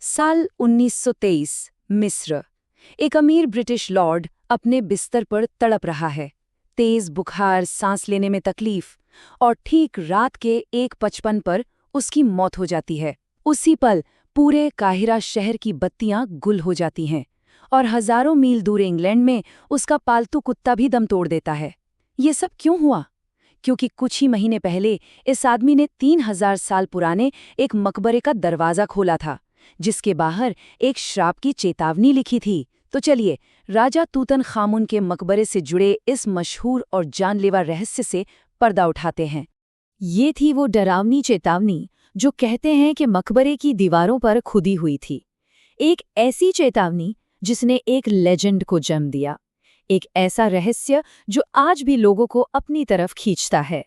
साल 1923 मिस्र। एक अमीर ब्रिटिश लॉर्ड अपने बिस्तर पर तड़प रहा है। तेज बुखार, सांस लेने में तकलीफ, और ठीक रात के 1:55 पर उसकी मौत हो जाती है। उसी पल पूरे काहिरा शहर की बत्तियां गुल हो जाती हैं, और हजारों मील दूर इंग्लैंड में उसका पालतू कुत्ता भी दम तोड़ देता है। ये सब क्यों हुआ? क्योंकि कुछ ही महीने पहले इस आदमी ने 3000 साल पुराने एक मकबरे का दरवाजा खोला था, जिसके बाहर एक श्राप की चेतावनी लिखी थी। तो चलिए, राजा तूतन खामुन के मकबरे से जुड़े इस मशहूर और जानलेवा रहस्य से पर्दा उठाते हैं। ये थी वो डरावनी चेतावनी जो कहते हैं कि मकबरे की दीवारों पर खुदी हुई थी। एक ऐसी चेतावनी जिसने एक लेजेंड को जन्म दिया, एक ऐसा रहस्य जो आज भी लोगों को अपनी तरफ खींचता है।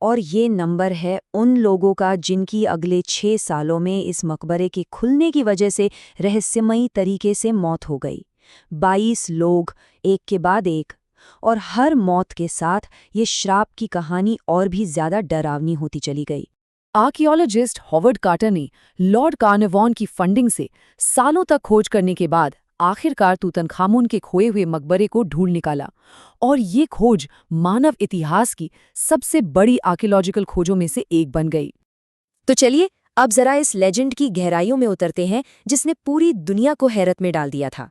और ये नंबर है उन लोगों का जिनकी अगले 6 सालों में इस मकबरे के खुलने की वजह से रहस्यमयी तरीके से मौत हो गई। 22 लोग, एक के बाद एक, और हर मौत के साथ ये श्राप की कहानी और भी ज्यादा डरावनी होती चली गई। आर्कियोलॉजिस्ट हॉवर्ड कार्टर ने लॉर्ड कार्नवान की फंडिंग से सालों तक खोज करने के बाद आखिरकार तूतनखामुन के खोए हुए मकबरे को ढूंढ निकाला, और ये खोज मानव इतिहास की सबसे बड़ी आर्कियोलॉजिकल खोजों में से एक बन गई। तो चलिए अब जरा इस लेजेंड की गहराइयों में उतरते हैं जिसने पूरी दुनिया को हैरत में डाल दिया था।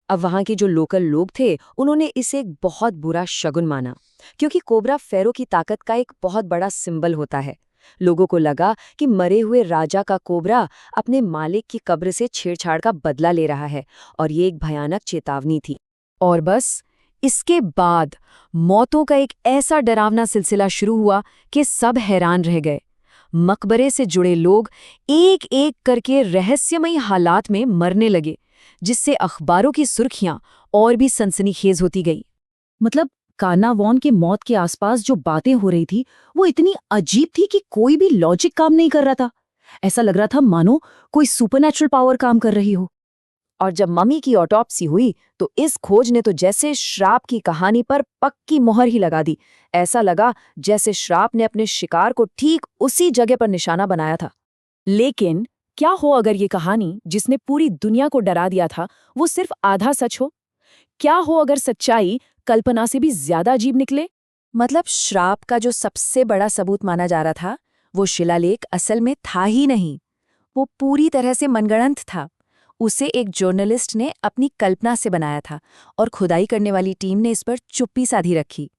अब वहाँ के जो लोकल लोग थे उन्होंने इसे एक बहुत बुरा शगुन माना, क्योंकि कोबरा फेरो की ताकत का एक बहुत बड़ा सिंबल होता है। लोगों को लगा कि मरे हुए राजा का कोबरा अपने मालिक की कब्र से छेड़छाड़ का बदला ले रहा है, और ये एक भयानक चेतावनी थी। और बस इसके बाद मौतों का एक ऐसा डरावना सिलसिला शुरू हुआ कि सब हैरान रह गए। मकबरे से जुड़े लोग एक एक करके रहस्यमयी हालात में मरने लगे, जिससे अखबारों की सुर्खियां और भी सनसनीखेज होती गई। मतलब कार्नावान के मौत के आसपास जो बातें हो रही थी वो इतनी अजीब थी कि कोई भी लॉजिक काम नहीं कर रहा था। ऐसा लग रहा था मानो कोई सुपरनैचुरल पावर काम कर रही हो। और जब मम्मी की ऑटोप्सी हुई तो इस खोज ने तो जैसे श्राप की कहानी पर पक्की मोहर ही लगा दी। ऐसा लगा जैसे श्राप ने अपने शिकार को ठीक उसी जगह पर निशाना बनाया था। लेकिन क्या हो अगर ये कहानी जिसने पूरी दुनिया को डरा दिया था वो सिर्फ आधा सच हो? क्या हो अगर सच्चाई कल्पना से भी ज्यादा अजीब निकले? मतलब श्राप का जो सबसे बड़ा सबूत माना जा रहा था वो शिलालेख असल में था ही नहीं। वो पूरी तरह से मनगढ़ंत था। उसे एक जर्नलिस्ट ने अपनी कल्पना से बनाया था, और खुदाई करने वाली टीम ने इस पर चुप्पी साधी रखी।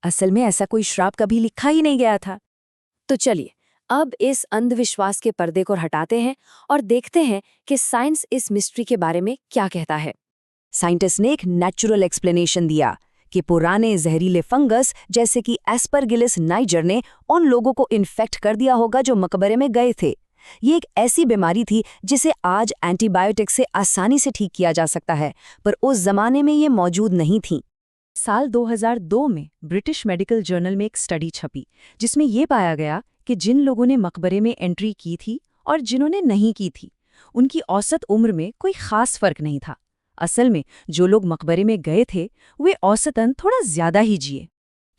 असल में ऐसा कोई श्राप कभी लिखा ही नहीं गया था। तो चलिए अब इस अंधविश्वास के पर्दे को हटाते हैं और देखते हैं कि साइंस इस मिस्ट्री के बारे में क्या कहता है। साइंटिस्ट ने एक नेचुरल एक्सप्लेनेशन दिया कि पुराने जहरीले फंगस जैसे कि एस्परगिलिस नाइजर ने उन लोगों को इन्फेक्ट कर दिया होगा जो मकबरे में गए थे। ये एक ऐसी बीमारी थी जिसे आज एंटीबायोटिक से आसानी से ठीक किया जा सकता है, पर उस जमाने में ये मौजूद नहीं थी। साल 2002 में ब्रिटिश मेडिकल जर्नल में एक स्टडी छपी, जिसमें ये पाया गया कि जिन लोगों ने मकबरे में एंट्री की थी और जिन्होंने नहीं की थी, उनकी औसत उम्र में कोई खास फर्क नहीं था। असल में जो लोग मकबरे में गए थे वे औसतन थोड़ा ज्यादा ही जिए।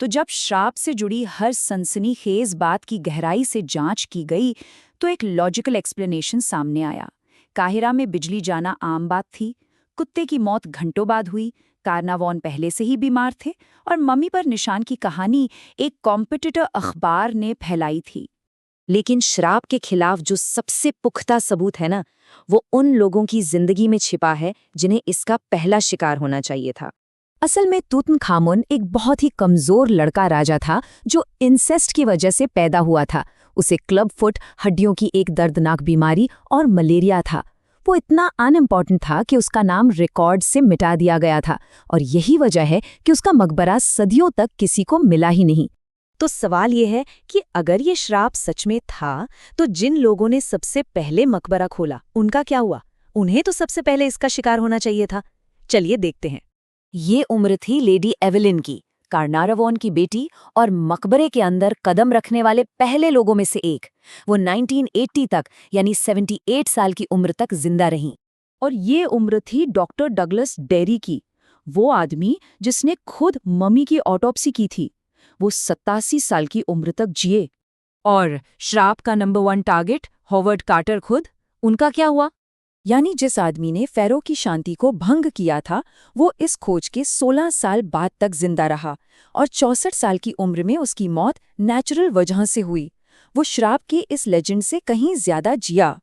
तो जब श्राप से जुड़ी हर सनसनीखेज बात की गहराई से जांच की गई तो एक लॉजिकल एक्सप्लेनेशन सामने आया। काहिरा में बिजली जाना आम बात थी, कुत्ते की मौत घंटों बाद हुई, कार्नावान पहले से ही बीमार थे, और मम्मी पर निशान की कहानी एक कॉम्पिटिटर अखबार ने फैलाई थी। लेकिन श्राप के खिलाफ जो सबसे पुख्ता सबूत है ना, वो उन लोगों की जिंदगी में छिपा है जिन्हें इसका पहला शिकार होना चाहिए था। असल में तूतनखामुन एक बहुत ही कमजोर लड़का राजा था जो इंसेस्ट की वजह से पैदा हुआ था। उसे क्लब फुट, हड्डियों की एक दर्दनाक बीमारी और मलेरिया था। वो इतना अनइम्पॉर्टेंट था कि उसका नाम रिकॉर्ड से मिटा दिया गया था, और यही वजह है कि उसका मकबरा सदियों तक किसी को मिला ही नहीं। तो सवाल ये है कि अगर ये श्राप सच में था तो जिन लोगों ने सबसे पहले मकबरा खोला उनका क्या हुआ? उन्हें तो सबसे पहले इसका शिकार होना चाहिए था। चलिए देखते हैं। ये उम्र थी लेडी एवेलिन की, कार्नावान की बेटी और मकबरे के अंदर कदम रखने वाले पहले लोगों में से एक। वो 1980 तक यानी 78 साल की उम्र तक जिंदा रहीं। और ये उम्र थी डॉक्टर डगलस डेरी की, वो आदमी जिसने खुद मम्मी की ऑटोप्सी की थी। वो 87 साल की उम्र तक जिए। और श्राप का नंबर 1 टारगेट हॉवर्ड कार्टर खुद, उनका क्या हुआ? यानी जिस आदमी ने फ़ैरो की शांति को भंग किया था, वो इस खोज के 16 साल बाद तक जिंदा रहा और 64 साल की उम्र में उसकी मौत नेचुरल वजह से हुई। वो श्राप के इस लेजेंड से कहीं ज्यादा जिया।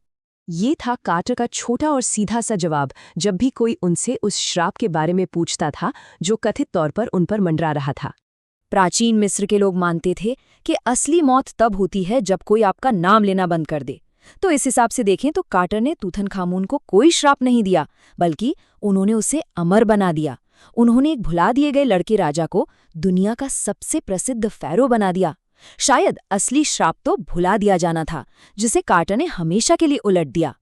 ये था कार्टर का छोटा और सीधा सा जवाब जब भी कोई उनसे उस श्राप के बारे में पूछता था जो कथित तौर पर उन पर मंडरा रहा था। प्राचीन मिस्र के लोग मानते थे कि असली मौत तब होती है जब कोई आपका नाम लेना बंद कर दे। तो इस हिसाब से देखें तो कार्टर ने तूतनखामुन को कोई श्राप नहीं दिया, बल्कि उन्होंने उसे अमर बना दिया। उन्होंने एक भुला दिए गए लड़के राजा को दुनिया का सबसे प्रसिद्ध फ़ैरो बना दिया। शायद असली श्राप तो भुला दिया जाना था, जिसे कार्टर ने हमेशा के लिए उलट दिया।